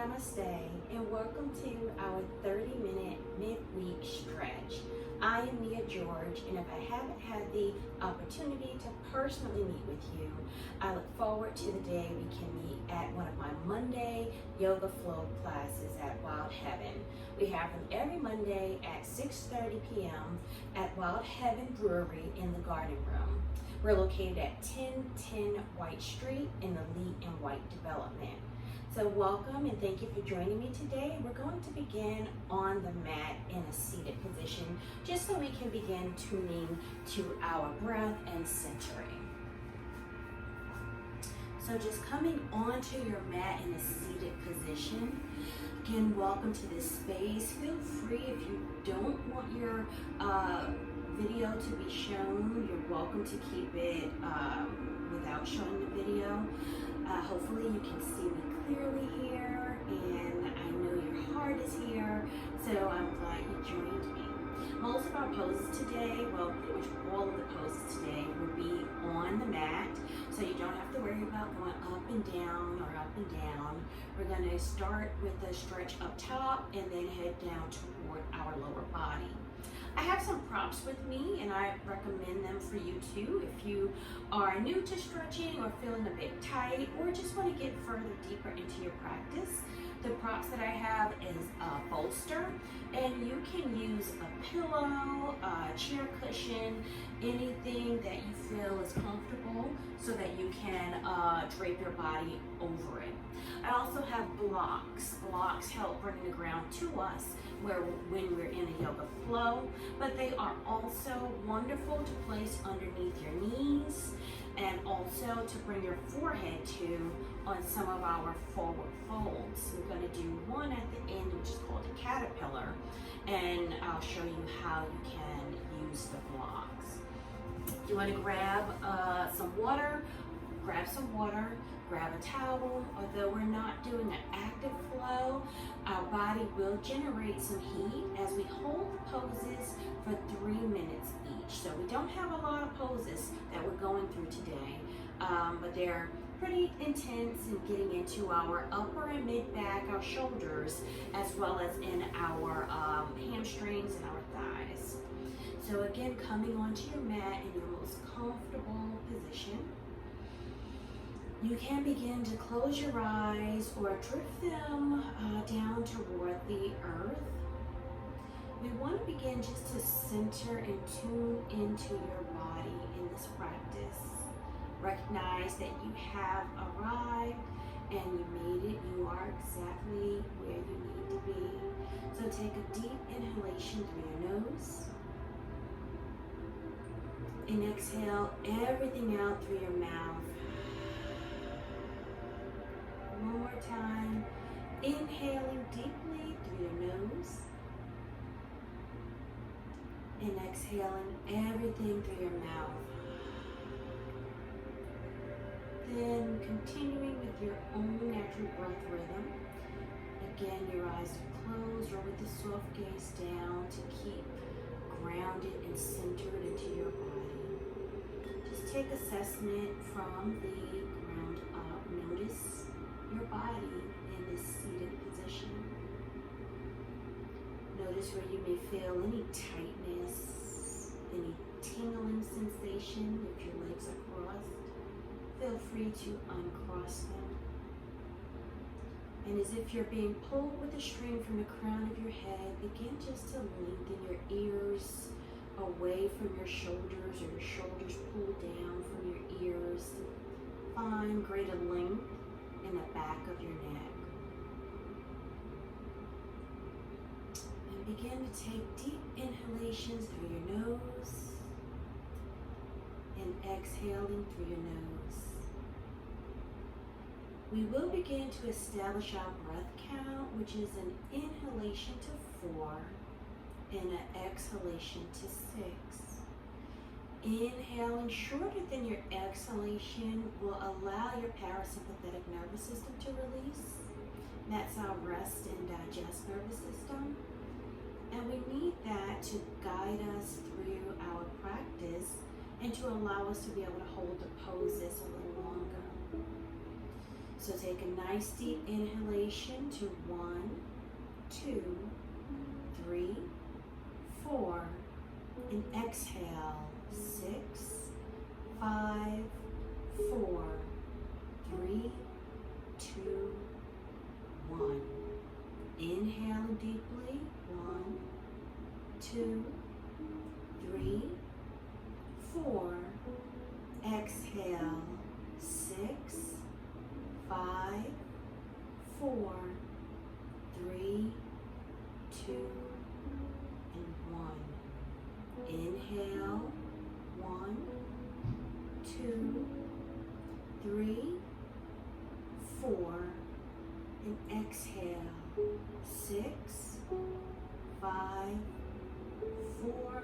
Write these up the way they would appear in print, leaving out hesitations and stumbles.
Namaste and welcome to our 30-minute midweek stretch. I am Nia George, and if I haven't had the opportunity to personally meet with you, I look forward to the day we can meet at one of my Monday Yoga Flow classes at Wild Heaven. We have them every Monday at 6:30 p.m. at Wild Heaven Brewery in the Garden Room. We're located at 1010 White Street in the Lee and White development. So welcome and thank you for joining me today. We're going to begin on the mat in a seated position just so we can begin tuning to our breath and centering. So just coming onto your mat in a seated position. Again, welcome to this space. Feel free if you don't want your video to be shown, you're welcome to keep it without showing the video. Hopefully you can see me clearly here, and I know your heart is here, so I'm glad you joined me. Most of our poses today, well, pretty much all of the poses today will be on the mat, so you don't have to worry about going up and down or up and down. We're going to start with a stretch up top and then head down toward our lower body. I have some props with me, and I recommend them for you too if you are new to stretching or feeling a bit tight or just want to get further deeper into your practice. The props that I have is a bolster, and you can use a pillow, a chair cushion, anything that you feel is comfortable so that you can drape your body over it. I also have blocks. Blocks help bring the ground to us when we're in a yoga flow, but they are also wonderful to place underneath your knees and also to bring your forehead to on some of our forward folds. We're going to do one at the end, which is called a caterpillar, and I'll show you how you can use the blocks. You want to grab some water, grab a towel. Although we're not doing an active flow, our body will generate some heat as we hold the poses for 3 minutes each. So we don't have a lot of poses that we're going through today, but they're pretty intense in getting into our upper and mid back, our shoulders, as well as in our hamstrings and our thighs. So again, coming onto your mat in your most comfortable position. You can begin to close your eyes or drift them down toward the earth. We want to begin just to center and tune into your body in this practice. Recognize that you have arrived and you made it. You are exactly where you need to be. So take a deep inhalation through your nose. And exhale everything out through your mouth. One more time, inhaling deeply through your nose and exhaling everything through your mouth. Then continuing with your own natural breath rhythm. Again, your eyes are closed or with the soft gaze down to keep grounded and centered into your body. Just take assessment from the ground up. Notice your body in this seated position. Notice where you may feel any tightness, any tingling sensation if your legs are crossed. Feel free to uncross them. And as if you're being pulled with a string from the crown of your head, begin just to lengthen your ears away from your shoulders, or your shoulders pull down from your ears. Find greater length in the back of your neck. And begin to take deep inhalations through your nose and exhaling through your nose. We will begin to establish our breath count, which is an inhalation to 4 and an exhalation to 6. Inhaling shorter than your exhalation will allow your parasympathetic nervous system to release. That's our rest and digest nervous system. And we need that to guide us through our practice and to allow us to be able to hold the poses a little longer. So take a nice deep inhalation to 1, 2, 3, 4, and exhale 6, 5, 4, 3, 2, 1. Inhale deeply. 1, 2, 3, 4. Exhale 6, 5, 4, 3, 2, and 1. Inhale 1, 2, 3, 4, and exhale 6, 5, 4,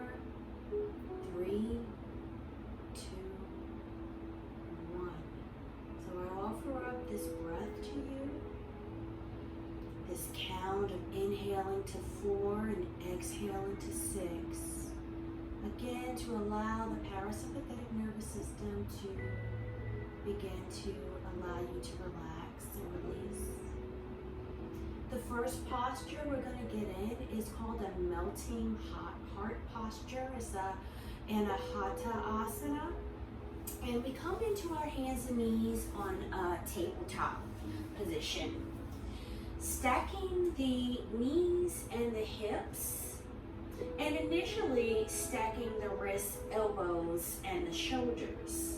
3, 2, 1. So I offer up this breath to you, this count of inhaling to 4 and exhaling to 6. Again, to allow the parasympathetic nervous system to begin to allow you to relax and release. The first posture we're going to get in is called a melting hot heart posture. It's a Anahata Asana. And we come into our hands and knees on a tabletop position. Stacking the knees and the hips, and initially stacking the wrists, elbows, and the shoulders.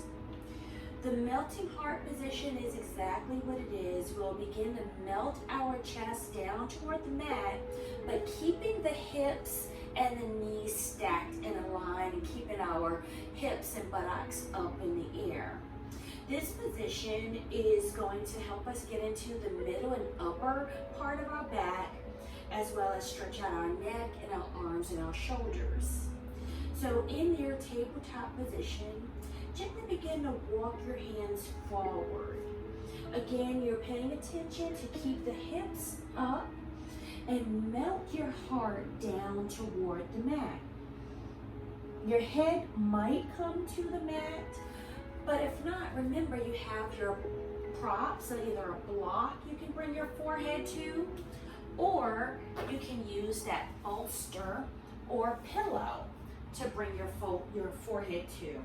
The melting heart position is exactly what it is. We'll begin to melt our chest down toward the mat, but keeping the hips and the knees stacked in a line and keeping our hips and buttocks up in the air. This position is going to help us get into the middle and upper part of our back, as well as stretch out our neck and our arms and our shoulders. So in your tabletop position, gently begin to walk your hands forward. Again, you're paying attention to keep the hips up and melt your heart down toward the mat. Your head might come to the mat, but if not, remember you have your props, so either a block you can bring your forehead to, or you can use that bolster or pillow to bring your forehead to.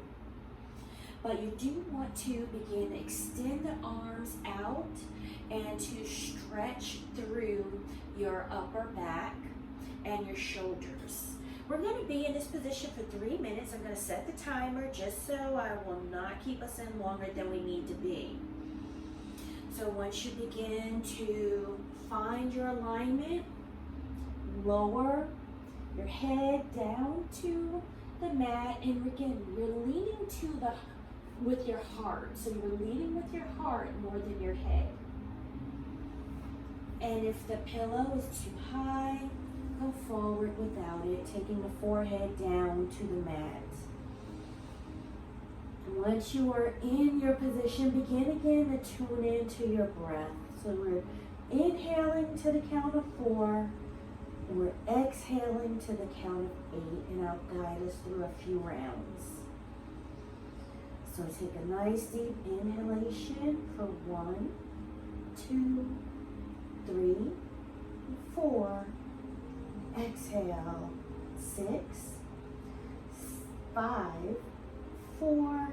But you do want to begin to extend the arms out and to stretch through your upper back and your shoulders. We're going to be in this position for 3 minutes. I'm going to set the timer just so I will not keep us in longer than we need to be. So once you begin to find your alignment, lower your head down to the mat, and again, you're leaning with your heart. So you're leaning with your heart more than your head. And if the pillow is too high, go forward without it, taking the forehead down to the mat. And once you are in your position, begin again to tune into your breath. So we're inhaling to the count of 4, and we're exhaling to the count of 8, and I'll guide us through a few rounds. So take a nice deep inhalation for 1, 2, 3, 4. Exhale, 6, 5, 4,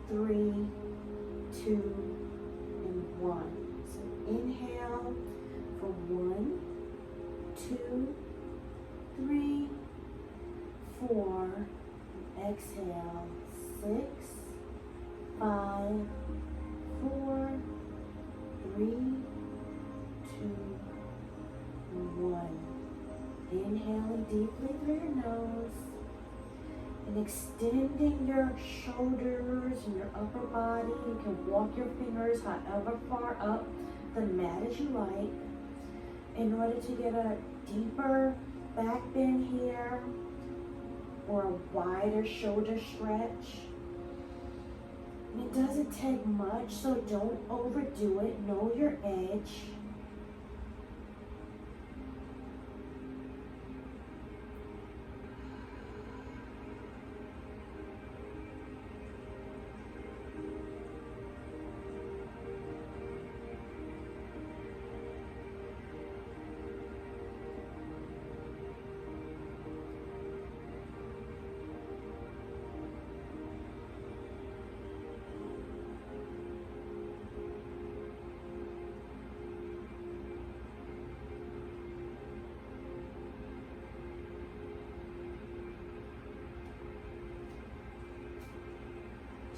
3, 2, and 1. So inhale for 1, 2, 3, 4. Exhale, 6, 5, 4, 3, 2, and 1. Inhaling deeply through your nose and extending your shoulders and your upper body. You can walk your fingers however far up the mat as you like in order to get a deeper back bend here or a wider shoulder stretch. And it doesn't take much, so don't overdo it. Know your edge.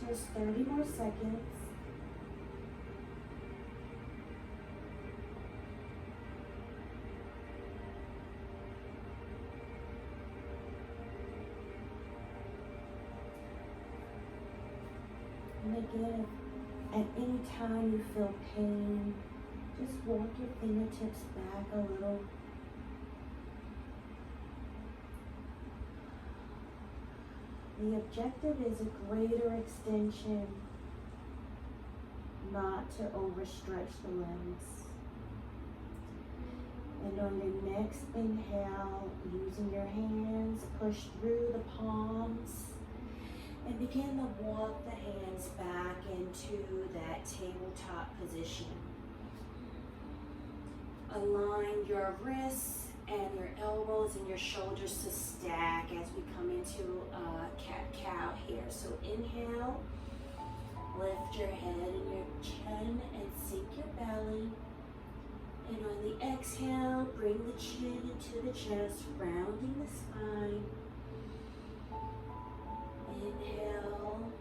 Just 30 more seconds. And again, at any time you feel pain, just walk your fingertips back a little. The objective is a greater extension, not to overstretch the limbs. And on your next inhale, using your hands, push through the palms and begin to walk the hands back into that tabletop position. Align your wrists and your elbows and your shoulders to stack as we come into cat-cow here. So inhale, lift your head and your chin and sink your belly. And on the exhale, bring the chin into the chest, rounding the spine. Inhale.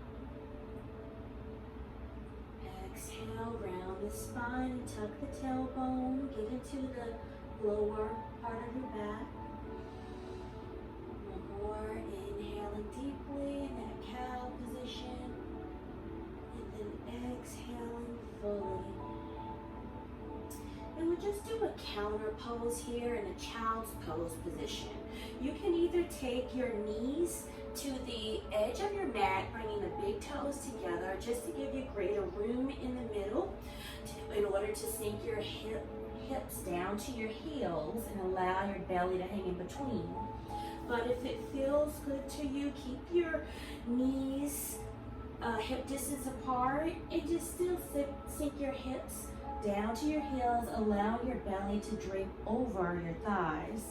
Exhale, round the spine and tuck the tailbone. Get into the lower part of your back. One more, inhaling deeply in that cow position. And then exhaling fully. And we'll just do a counter pose here in a child's pose position. You can either take your knees to the edge of your mat, bringing the big toes together just to give you greater room in the middle in order to sink your hips down to your heels and allow your belly to hang in between. But if it feels good to you, keep your knees hip distance apart and just still sink your hips down to your heels, allowing your belly to drape over your thighs,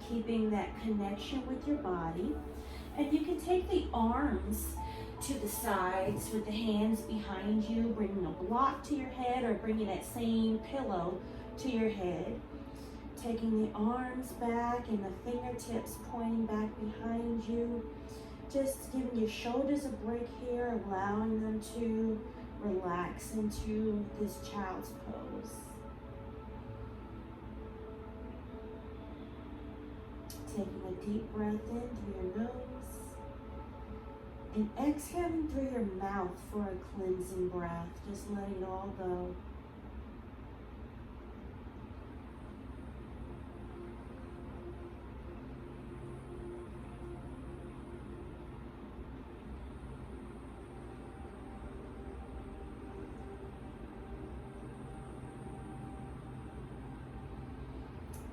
keeping that connection with your body. And you can take the arms to the sides with the hands behind you, bringing a block to your head or bringing that same pillow to your head. Taking the arms back and the fingertips pointing back behind you. Just giving your shoulders a break here, allowing them to relax into this child's pose. Taking a deep breath in through your nose and exhaling through your mouth for a cleansing breath. Just letting it all go.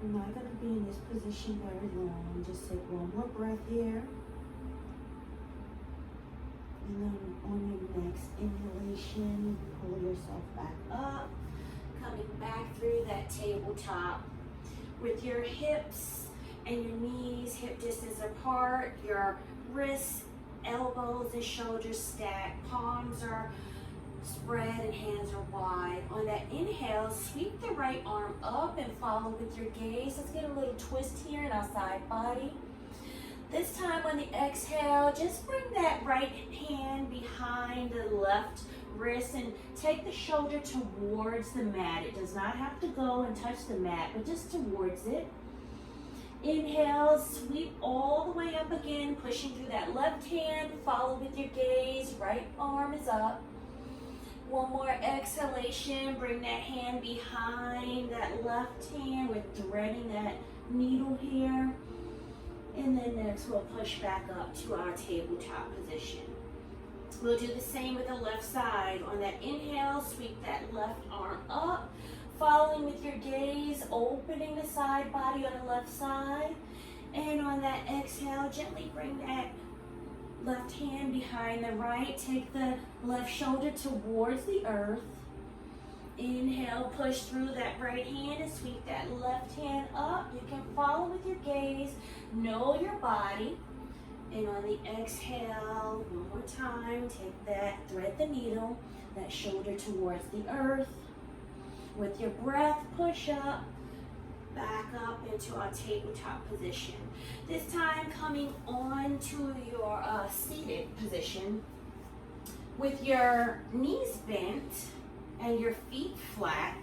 I'm not going to be in this position very long. Just take one more breath here. And then on your next inhalation, pull yourself back up. Coming back through that tabletop with your hips and your knees hip distance apart. Your wrists, elbows, and shoulders stacked. Palms are spread and hands are wide. On that inhale, sweep the right arm up and follow with your gaze. Let's get a little twist here in our side body. This time on the exhale, just bring that right hand behind the left wrist and take the shoulder towards the mat. It does not have to go and touch the mat, but just towards it. Inhale, sweep all the way up again, pushing through that left hand. Follow with your gaze. Right arm is up. One more exhalation, bring that hand behind that left hand. We're threading that needle here. And then next we'll push back up to our tabletop position. We'll do the same with the left side. On that inhale, sweep that left arm up, following with your gaze, opening the side body on the left side. And on that exhale, gently bring that left hand behind the right. Take the left shoulder towards the earth. Inhale, push through that right hand and sweep that left hand up. You can follow with your gaze. Know your body. And on the exhale, one more time, take that, thread the needle, that shoulder towards the earth. With your breath, push up, back up into our tabletop position. This time coming on to your seated position. With your knees bent and your feet flat,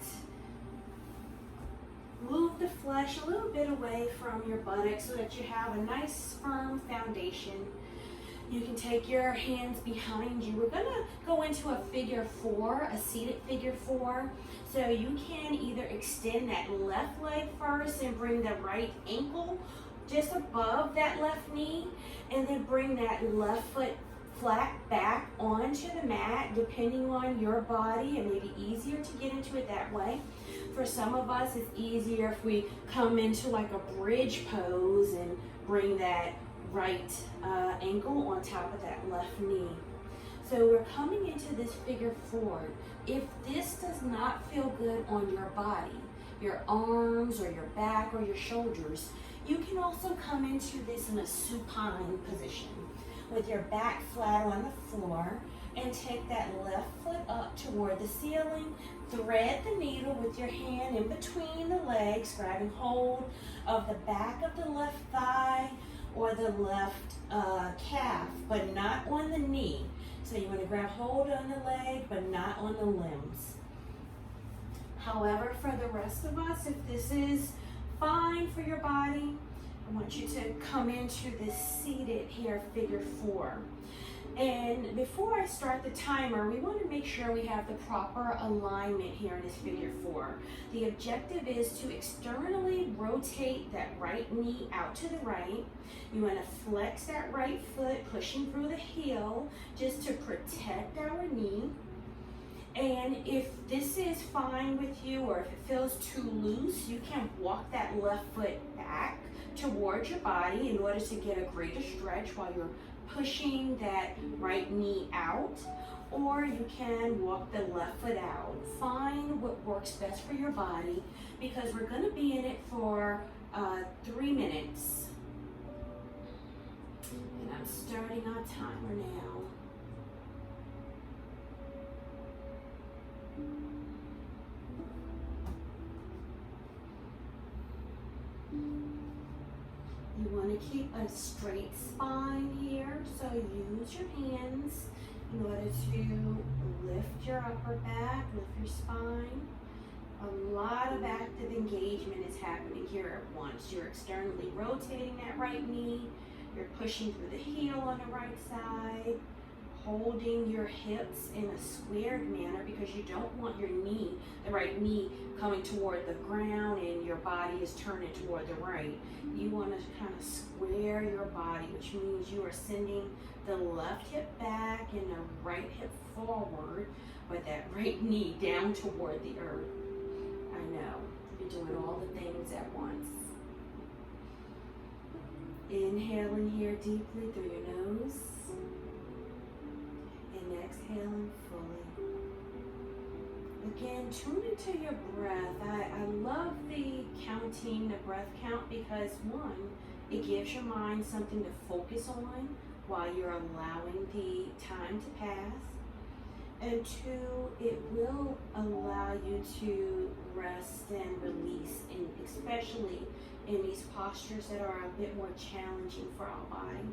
move the flesh a little bit away from your buttocks so that you have a nice firm foundation. You can take your hands behind you. We're gonna go into a figure four, a seated figure four. So you can either extend that left leg first and bring the right ankle just above that left knee, and then bring that left foot flat back onto the mat, depending on your body. It may be easier to get into it that way. For some of us, it's easier if we come into like a bridge pose and bring that right ankle on top of that left knee. So we're coming into this figure four. If this does not feel good on your body, your arms or your back or your shoulders, you can also come into this in a supine position with your back flat on the floor, and take that left foot up toward the ceiling. Thread the needle with your hand in between the legs, grabbing hold of the back of the left thigh or the left calf, but not on the knee. So you want to grab hold on the leg, but not on the limbs. However, for the rest of us, if this is fine for your body, I want you to come into this seated here, figure four. And before I start the timer, we want to make sure we have the proper alignment here in this figure four. The objective is to externally rotate that right knee out to the right. You want to flex that right foot, pushing through the heel, just to protect our knee. And if this is fine with you, or if it feels too loose, you can walk that left foot back towards your body in order to get a greater stretch while you're pushing that right knee out, or you can walk the left foot out. Find what works best for your body, because we're going to be in it for 3 minutes. And I'm starting our timer now. You want to keep a straight spine here, so use your hands in order to lift your upper back, lift your spine. A lot of active engagement is happening here at once. You're externally rotating that right knee, you're pushing through the heel on the right side, holding your hips in a squared manner, because you don't want your knee, the right knee, coming toward the ground and your body is turning toward the right. You want to kind of square your body, which means you are sending the left hip back and the right hip forward, but that right knee down toward the earth. I know, you're doing all the things at once. Inhaling here deeply through your nose. And exhaling fully. Again, tune into your breath. I love the counting, the breath count, because one, it gives your mind something to focus on while you're allowing the time to pass. And two, it will allow you to rest and release, and especially in these postures that are a bit more challenging for our body.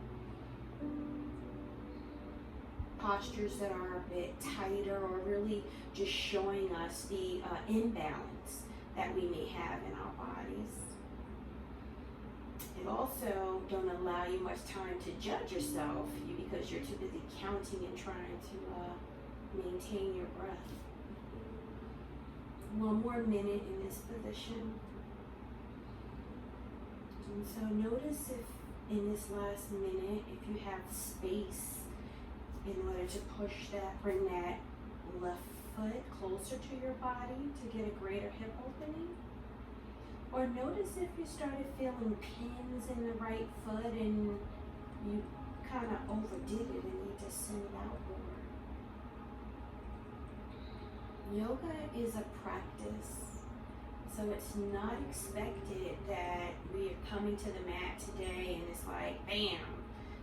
Postures that are a bit tighter, or really just showing us the imbalance that we may have in our bodies. It also don't allow you much time to judge yourself, because you're too busy counting and trying to maintain your breath. One more minute in this position. And so notice if in this last minute, if you have space in order to push that, bring that left foot closer to your body to get a greater hip opening. Or notice if you started feeling pins in the right foot and you kind of overdid it and need to send it outward. Yoga is a practice, so it's not expected that we are coming to the mat today and it's like, bam,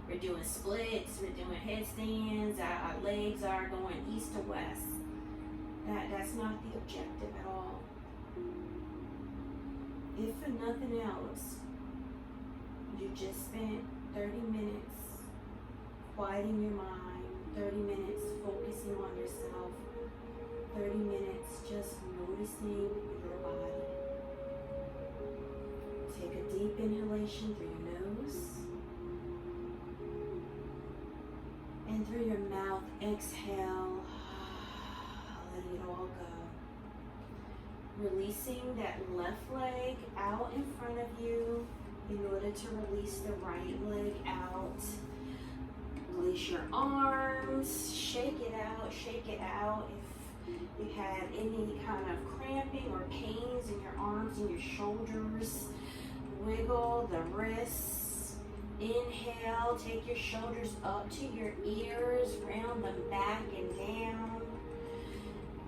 we're doing splits, we're doing headstands, our legs are going east to west. That's not the objective at all. If for nothing else, you just spent 30 minutes quieting your mind, 30 minutes focusing on yourself. 30 minutes just noticing your body. Take a deep inhalation through your nose. And through your mouth, exhale, letting it all go. Releasing that left leg out in front of you in order to release the right leg out. Release your arms, shake it out, shake it out. If you had any kind of cramping or pains in your arms and your shoulders, wiggle the wrists. Inhale, take your shoulders up to your ears, round them back and down.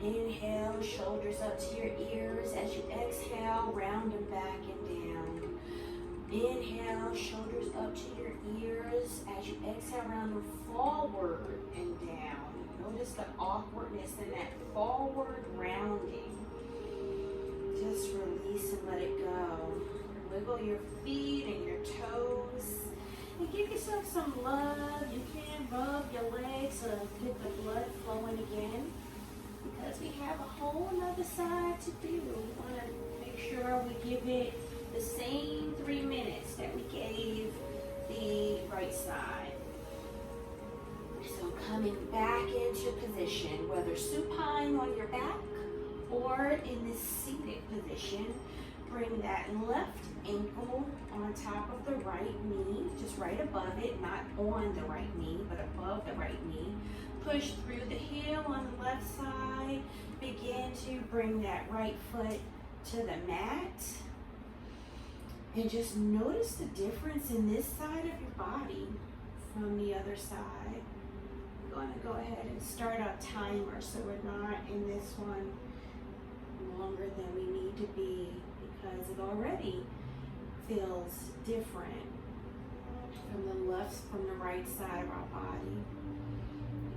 Inhale, shoulders up to your ears. As you exhale, round them back and down. Inhale, shoulders up to your ears. As you exhale, round them forward and down. Notice the awkwardness in that forward rounding. Just release and let it go. Wiggle your feet and your toes. And give yourself some love. You can rub your legs to get the blood flowing again. Because we have a whole nother side to do. We want to make sure we give it the same 3 minutes that we gave the right side. So coming back into position, whether supine on your back or in this seated position, bring that left ankle on top of the right knee, just right above it, not on the right knee, but above the right knee. Push through the heel on the left side. Begin to bring that right foot to the mat. And just notice the difference in this side of your body from the other side. I'm going to go ahead and start our timer so we're not in this one longer than we need to be, because it already feels different from the right side of our body.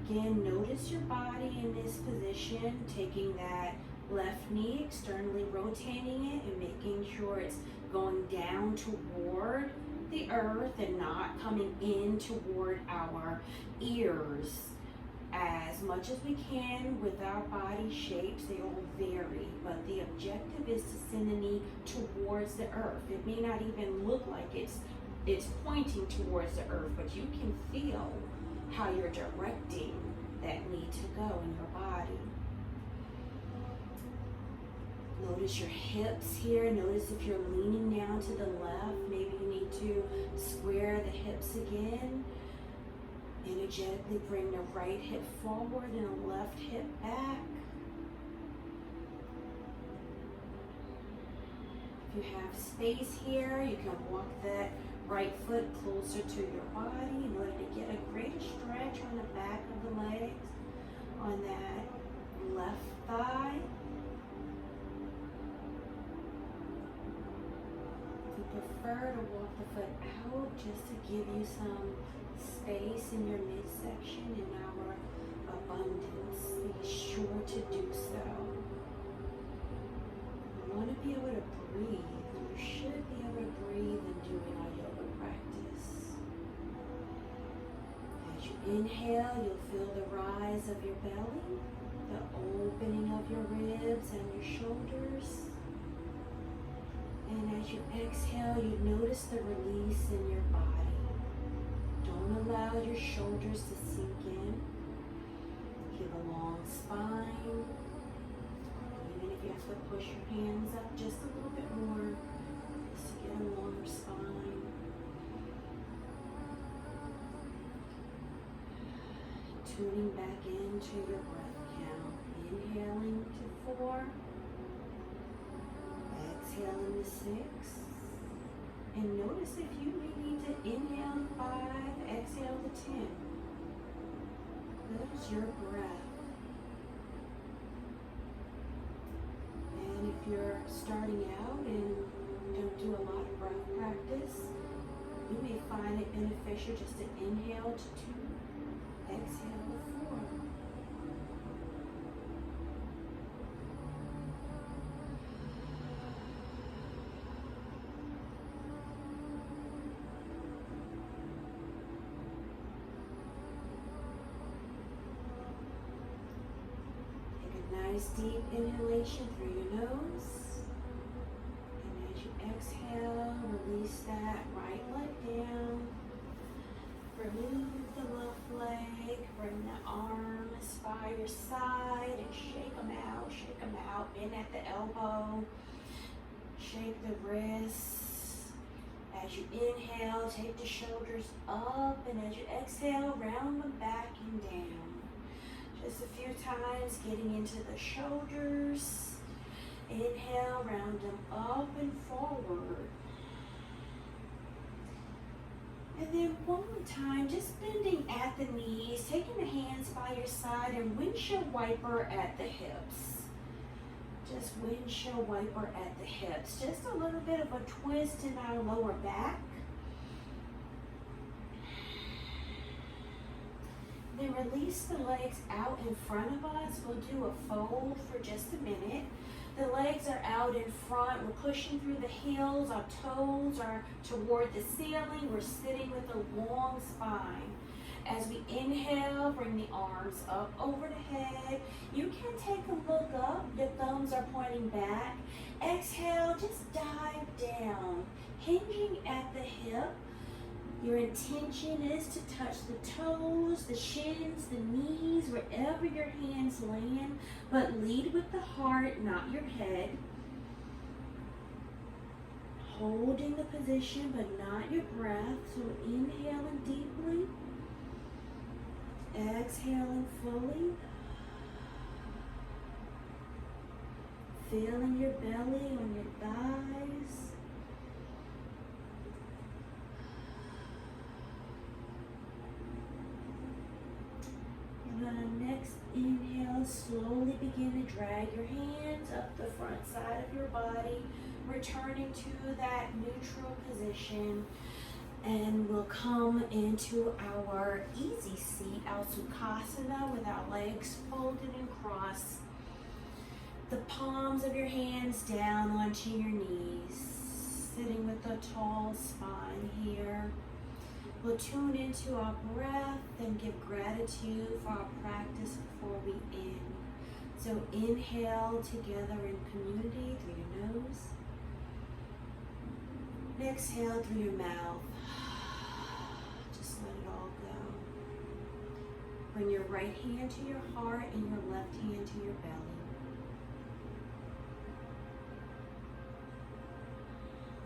Again, notice your body in this position, taking that left knee, externally rotating it and making sure it's going down toward the earth and not coming in toward our ears. As much as we can with our body shapes, they all vary, but the objective is to send the knee towards the earth. It may not even look like it's pointing towards the earth, but you can feel how you're directing that knee to go in your body. Notice your hips here. Notice if you're leaning now to the left, maybe you need to square the hips again. Energetically bring the right hip forward and the left hip back. If you have space here, you can walk that right foot closer to your body in order to get a greater stretch on the back of the legs, on that left thigh. If you prefer to walk the foot out just to give you some space in your midsection in our abundance, be sure to do so. You want to be able to breathe. You should be able to breathe in doing our yoga practice. As you inhale, you'll feel the rise of your belly, the opening of your ribs and your shoulders. And as you exhale, you notice the release in your body. Don't allow your shoulders to sink in. Keep a long spine. Even if you have to push your hands up just a little bit more, just to get a longer spine. Tuning back into your breath count. Inhaling to 4. Exhaling to 6. And notice if you may need to inhale to 5, exhale to 10. Notice your breath. And if you're starting out and don't do a lot of breath practice, you may find it beneficial just to inhale to 2, exhale to 4. Nice deep inhalation through your nose. And as you exhale, release that right leg down. Remove the left leg. Bring the arms by your side and shake them out. Shake them out. Bend at the elbow. Shake the wrists. As you inhale, take the shoulders up. And as you exhale, round them back and down. Just a few times, getting into the shoulders. Inhale, round them up and forward. And then one more time, just bending at the knees, taking the hands by your side and windshield wiper at the hips. Just windshield wiper at the hips. Just a little bit of a twist in our lower back. Then release the legs out in front of us. We'll do a fold for just a minute. The legs are out in front. We're pushing through the heels. Our toes are toward the ceiling. We're sitting with a long spine. As we inhale, bring the arms up over the head. You can take a look up. Your thumbs are pointing back. Exhale, just dive down, hinging at the hip. Your intention is to touch the toes, the shins, the knees, wherever your hands land, but lead with the heart, not your head. Holding the position, but not your breath. So inhaling deeply, exhaling fully. Feeling your belly on your thighs. And on the next inhale, slowly begin to drag your hands up the front side of your body, returning to that neutral position. And we'll come into our easy seat, our Sukhasana, with our legs folded and crossed. The palms of your hands down onto your knees, sitting with a tall spine here. We'll tune into our breath and give gratitude for our practice before we end. So inhale together in community through your nose. And exhale through your mouth. Just let it all go. Bring your right hand to your heart and your left hand to your belly.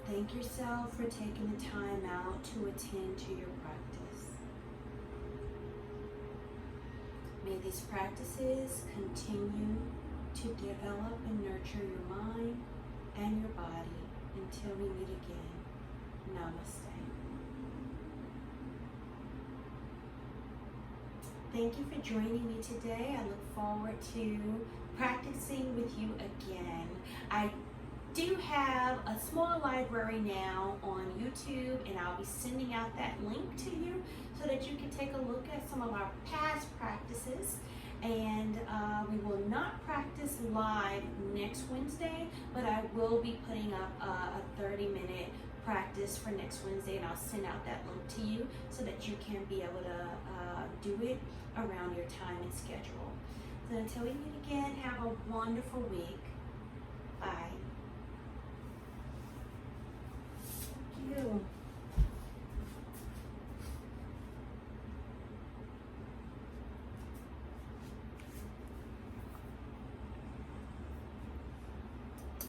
Thank yourself for taking the time out to attend to your practice. May these practices continue to develop and nurture your mind and your body until we meet again. Namaste. Thank you for joining me today. I look forward to practicing with you again. I do have a small library now on YouTube, and I'll be sending out that link to you so that you can take a look at some of our past practices. And we will not practice live next Wednesday, but I will be putting up a 30-minute practice for next Wednesday, and I'll send out that link to you so that you can be able to do it around your time and schedule. So until we meet again, have a wonderful week. Bye. Thank you.